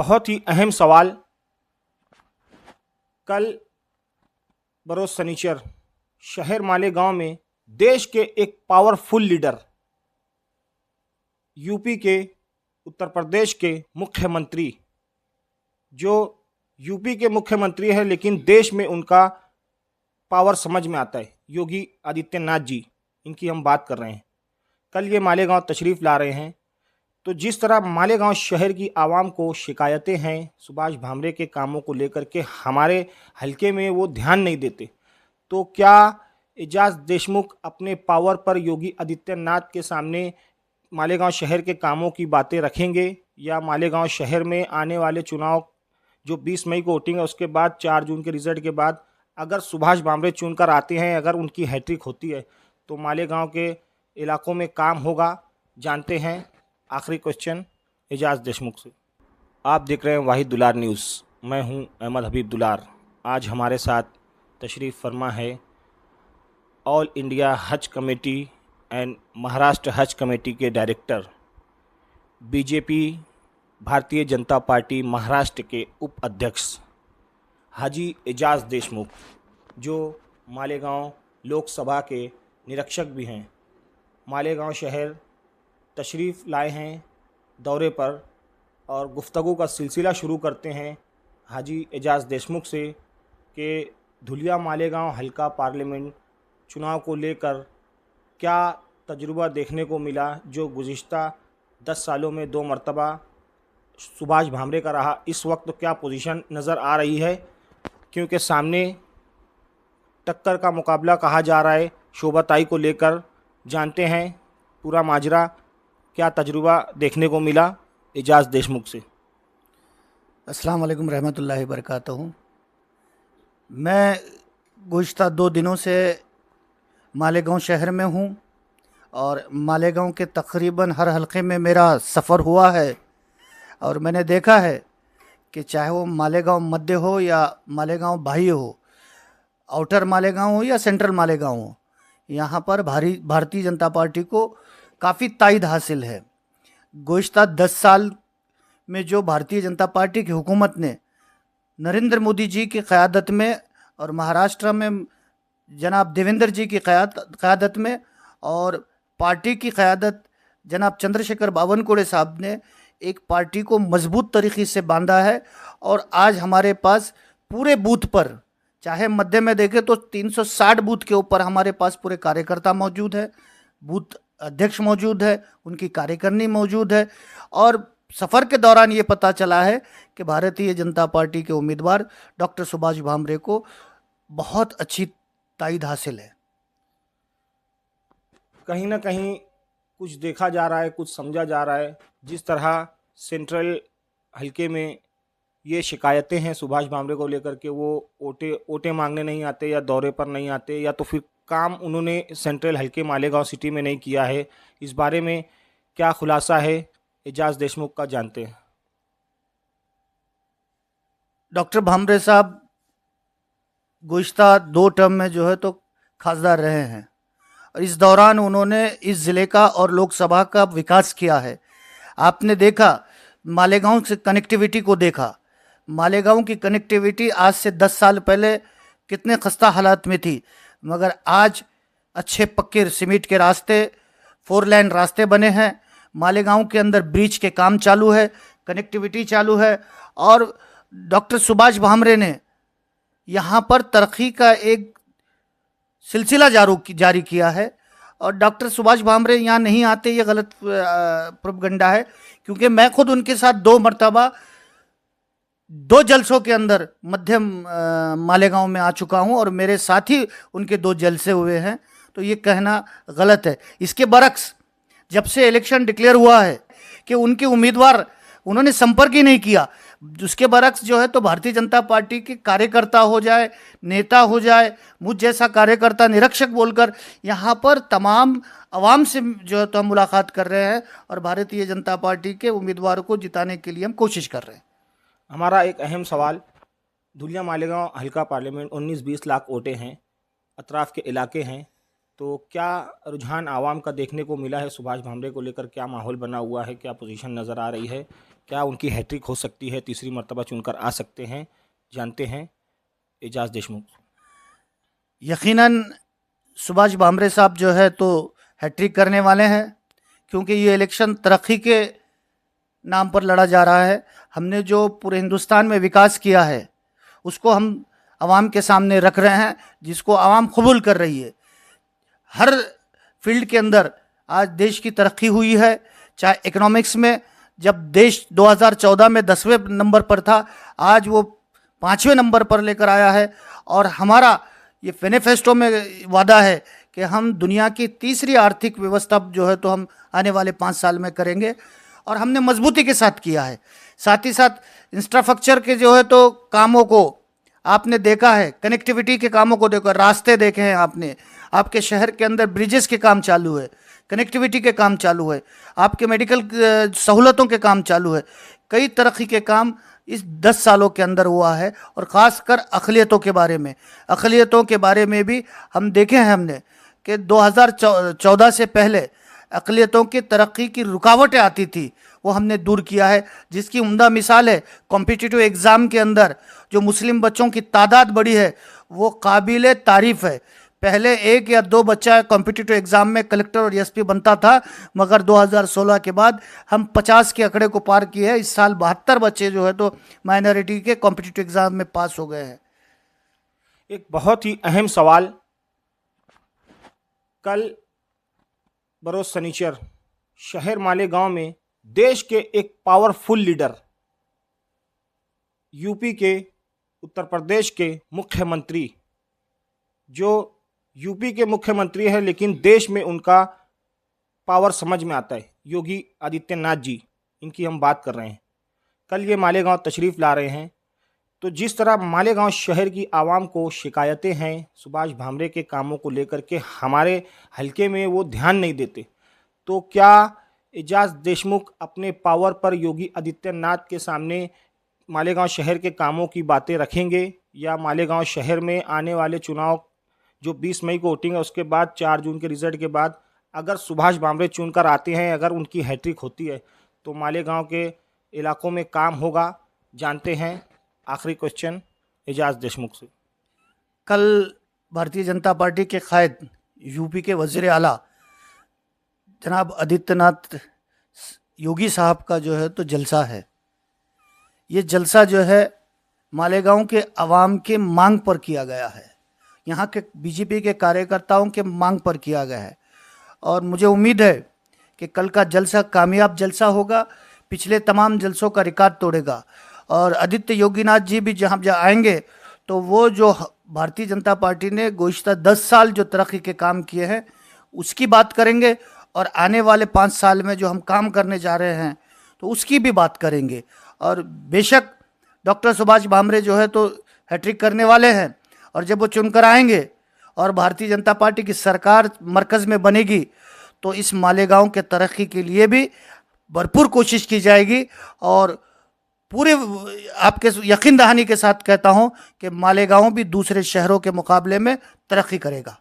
बहुत ही अहम सवाल। कल बरोज शनिचर शहर मालेगांव में देश के एक पावरफुल लीडर, यूपी के, उत्तर प्रदेश के मुख्यमंत्री, जो यूपी के मुख्यमंत्री हैं लेकिन देश में उनका पावर समझ में आता है, योगी आदित्यनाथ जी, इनकी हम बात कर रहे हैं। कल ये मालेगांव तशरीफ़ ला रहे हैं। तो जिस तरह मालेगांव शहर की आवाम को शिकायतें हैं सुभाष भामरे के कामों को लेकर के, हमारे हलके में वो ध्यान नहीं देते, तो क्या एजाज देशमुख अपने पावर पर योगी आदित्यनाथ के सामने मालेगांव शहर के कामों की बातें रखेंगे, या मालेगांव शहर में आने वाले चुनाव जो 20 मई को वोटिंग है उसके बाद 4 जून के रिजल्ट के बाद अगर सुभाष भामरे चुनकर आते हैं, अगर उनकी हैट्रिक होती है तो मालेगांव के इलाकों में काम होगा? जानते हैं। आखिरी क्वेश्चन एजाज देशमुख से। आप देख रहे हैं वाहिद दुलार न्यूज़। मैं हूं अहमद हबीब दुलार। आज हमारे साथ तशरीफ़ फरमा है ऑल इंडिया हज कमेटी एंड महाराष्ट्र हज कमेटी के director, BJP Bharatiya Janata party Maharashtra के उप अध्यक्ष हाजी एजाज देशमुख, जो मालेगांव लोकसभा के निरीक्षक भी हैं। मालेगांव शहर तशरीफ़ लाए हैं दौरे पर और गुफ्तगू का सिलसिला शुरू करते हैं हाजी एजाज देशमुख से कि धुलिया मालेगांव हल्का पार्लियामेंट चुनाव को लेकर क्या तजुर्बा देखने को मिला, जो गुज़िश्ता 10 सालों में 2 मरतबा सुभाष भामरे का रहा। इस वक्त क्या पोजीशन नज़र आ रही है, क्योंकि सामने टक्कर का मुकाबला कहा जा रहा है शोभाताई को लेकर। जानते हैं पूरा माजरा, क्या तजुर्बा देखने को मिला एजाज देशमुख से। अस्सलाम वालेकुम रहमतुल्लाहि बरकातहू। मैं गुज़िश्ता 2 दिनों से मालेगांव शहर में हूँ और मालेगांव के तकरीबन हर हलक़े में मेरा सफ़र हुआ है और मैंने देखा है कि चाहे वो मालेगांव मध्य हो या मालेगांव बाह्य हो, आउटर मालेगांव हो या सेंट्रल मालेगांव हो, यहाँ पर भारतीय जनता पार्टी को काफ़ी तायद हासिल है। गुज़िश्ता 10 साल में जो भारतीय जनता पार्टी की हुकूमत ने नरेंद्र मोदी जी की क़यादत में और महाराष्ट्र में जनाब देवेंद्र जी की क़यादत में और पार्टी की क़यादत जनाब चंद्रशेखर बावनकुळे साहब ने एक पार्टी को मजबूत तरीक़े से बांधा है। और आज हमारे पास पूरे बूथ पर, चाहे मध्य में देखें तो 360 बूथ के ऊपर हमारे पास पूरे कार्यकर्ता मौजूद है, बूथ अध्यक्ष मौजूद है, उनकी कार्यकारिणी मौजूद है। और सफ़र के दौरान ये पता चला है कि भारतीय जनता पार्टी के उम्मीदवार डॉक्टर सुभाष भामरे को बहुत अच्छी तायद हासिल है। कहीं ना कहीं कुछ देखा जा रहा है, कुछ समझा जा रहा है। जिस तरह सेंट्रल हलके में ये शिकायतें हैं सुभाष भामरे को लेकर के, वो ओटे मांगने नहीं आते या दौरे पर नहीं आते, या तो फिर काम उन्होंने सेंट्रल हलके मालेगांव सिटी में नहीं किया है। इस बारे में क्या खुलासा है एजाज देशमुख का, जानते हैं। डॉक्टर भामरे साहब गुज़िश्ता 2 टर्म में जो है तो खासदार रहे हैं और इस दौरान उन्होंने इस ज़िले का और लोकसभा का विकास किया है। आपने देखा मालेगांव से कनेक्टिविटी को देखा, मालेगांव की कनेक्टिविटी आज से 10 साल पहले कितने खस्ता हालात में थी, मगर आज अच्छे पक्के सीमेंट के रास्ते, 4 लेन रास्ते बने हैं। मालेगांव के अंदर ब्रिज के काम चालू है, कनेक्टिविटी चालू है और डॉक्टर सुभाष भामरे ने यहाँ पर तरक्की का एक सिलसिला जारी किया है। और डॉक्टर सुभाष भामरे यहाँ नहीं आते, ये गलत प्रोपगंडा है, क्योंकि मैं खुद उनके साथ 2 मरतबा 2 जलसों के अंदर मध्य मालेगांव में आ चुका हूँ और मेरे साथ ही उनके 2 जलसे हुए हैं। तो ये कहना गलत है। इसके बरक्स जब से इलेक्शन डिक्लेयर हुआ है कि उनके उम्मीदवार उन्होंने संपर्क ही नहीं किया, उसके बरक्स जो है तो भारतीय जनता पार्टी के कार्यकर्ता हो जाए, नेता हो जाए, मुझ जैसा कार्यकर्ता निरीक्षक बोलकर यहाँ पर तमाम आवाम से जो है तो हम मुलाकात कर रहे हैं और भारतीय जनता पार्टी के उम्मीदवारों को जिताने के लिए हम कोशिश कर रहे हैं। हमारा एक अहम सवाल, धुलिया मालेगांव हल्का पार्लियामेंट 19-20 लाख वोटें हैं, अतराफ़ के इलाके हैं, तो क्या रुझान आवाम का देखने को मिला है सुभाष भामरे को लेकर? क्या माहौल बना हुआ है? क्या पोजीशन नज़र आ रही है? क्या उनकी हैट्रिक हो सकती है? तीसरी मर्तबा चुनकर आ सकते हैं? जानते हैं एजाज देशमुख। यकीनन सुभाष भामरे साहब जो है तो हैट्रिक करने वाले हैं, क्योंकि ये इलेक्शन तरक्की के नाम पर लड़ा जा रहा है। हमने जो पूरे हिंदुस्तान में विकास किया है उसको हम आवाम के सामने रख रहे हैं, जिसको आवाम कबूल कर रही है। हर फील्ड के अंदर आज देश की तरक्की हुई है। चाहे इकोनॉमिक्स में, जब देश 2014 में 10वें नंबर पर था, आज वो 5वें नंबर पर लेकर आया है। और हमारा ये मैनिफेस्टो में वादा है कि हम दुनिया की तीसरी आर्थिक व्यवस्था जो है तो हम आने वाले 5 साल में करेंगे, और हमने मजबूती के साथ किया है। साथ ही साथ इंफ्रास्ट्रक्चर के जो है तो कामों को आपने देखा है, कनेक्टिविटी के कामों को देखो, रास्ते देखे हैं आपने, आपके शहर के अंदर ब्रिजेस के काम चालू है, कनेक्टिविटी के काम चालू है, आपके मेडिकल सहूलतों के काम चालू है। कई तरक्की के काम इस 10 सालों के अंदर हुआ है। और ख़ासकर अक़लियतों के बारे में भी हम देखे हैं हमने कि 2014 से पहले अक़लियतों की तरक्की की रुकावटें आती थी, वो हमने दूर किया है। जिसकी उम्दा मिसाल है कॉम्पिटिटिव एग्ज़ाम के अंदर जो मुस्लिम बच्चों की तादाद बढ़ी है, वो काबिल तारीफ़ है। पहले 1 या 2 बच्चा कॉम्पिटिटिव एग्ज़ाम में कलेक्टर और एसपी बनता था, मगर 2016 के बाद हम 50 के आंकड़े को पार किए हैं। इस साल 72 बच्चे जो है तो माइनॉरिटी के कॉम्पिटिटिव एग्ज़ाम में पास हो गए हैं। एक बहुत ही अहम सवाल, कल बरोज सनीचर शहर मालेगांव में देश के एक पावरफुल लीडर, यूपी के, उत्तर प्रदेश के मुख्यमंत्री, जो यूपी के मुख्यमंत्री हैं लेकिन देश में उनका पावर समझ में आता है, योगी आदित्यनाथ जी, इनकी हम बात कर रहे हैं। कल ये मालेगांव तशरीफ़ ला रहे हैं। तो जिस तरह मालेगांव शहर की आवाम को शिकायतें हैं सुभाष भामरे के कामों को लेकर के, हमारे हलके में वो ध्यान नहीं देते, तो क्या एजाज देशमुख अपने पावर पर योगी आदित्यनाथ के सामने मालेगांव शहर के कामों की बातें रखेंगे, या मालेगांव शहर में आने वाले चुनाव जो 20 मई को वोटिंग है उसके बाद 4 जून के रिजल्ट के बाद अगर सुभाष भामरे चुनकर आते हैं, अगर उनकी हैट्रिक होती है तो मालेगांव के इलाकों में काम होगा? जानते हैं। आखिरी क्वेश्चन एजाज देशमुख से। कल भारतीय जनता पार्टी के कायद यूपी के वज़ीर आला जनाब आदित्यनाथ योगी साहब का जो है तो जलसा है। ये जलसा जो है मालेगांव के अवाम के मांग पर किया गया है, यहाँ के बीजेपी के कार्यकर्ताओं के मांग पर किया गया है। और मुझे उम्मीद है कि कल का जलसा कामयाब जलसा होगा, पिछले तमाम जलसों का रिकॉर्ड तोड़ेगा। और आदित्य योगीनाथ जी भी जहाँ आएंगे तो वो जो भारतीय जनता पार्टी ने गुज़िश्ता 10 साल जो तरक्की के काम किए हैं उसकी बात करेंगे, और आने वाले 5 साल में जो हम काम करने जा रहे हैं तो उसकी भी बात करेंगे। और बेशक डॉक्टर सुभाष भामरे जो है तो हैट्रिक करने वाले हैं, और जब वो चुनकर आएंगे और भारतीय जनता पार्टी की सरकार मरकज़ में बनेगी तो इस मालेगांव के तरक्की के लिए भी भरपूर कोशिश की जाएगी। और पूरे आपके यकीन दहानी के साथ कहता हूं कि मालेगांव भी दूसरे शहरों के मुकाबले में तरक्की करेगा।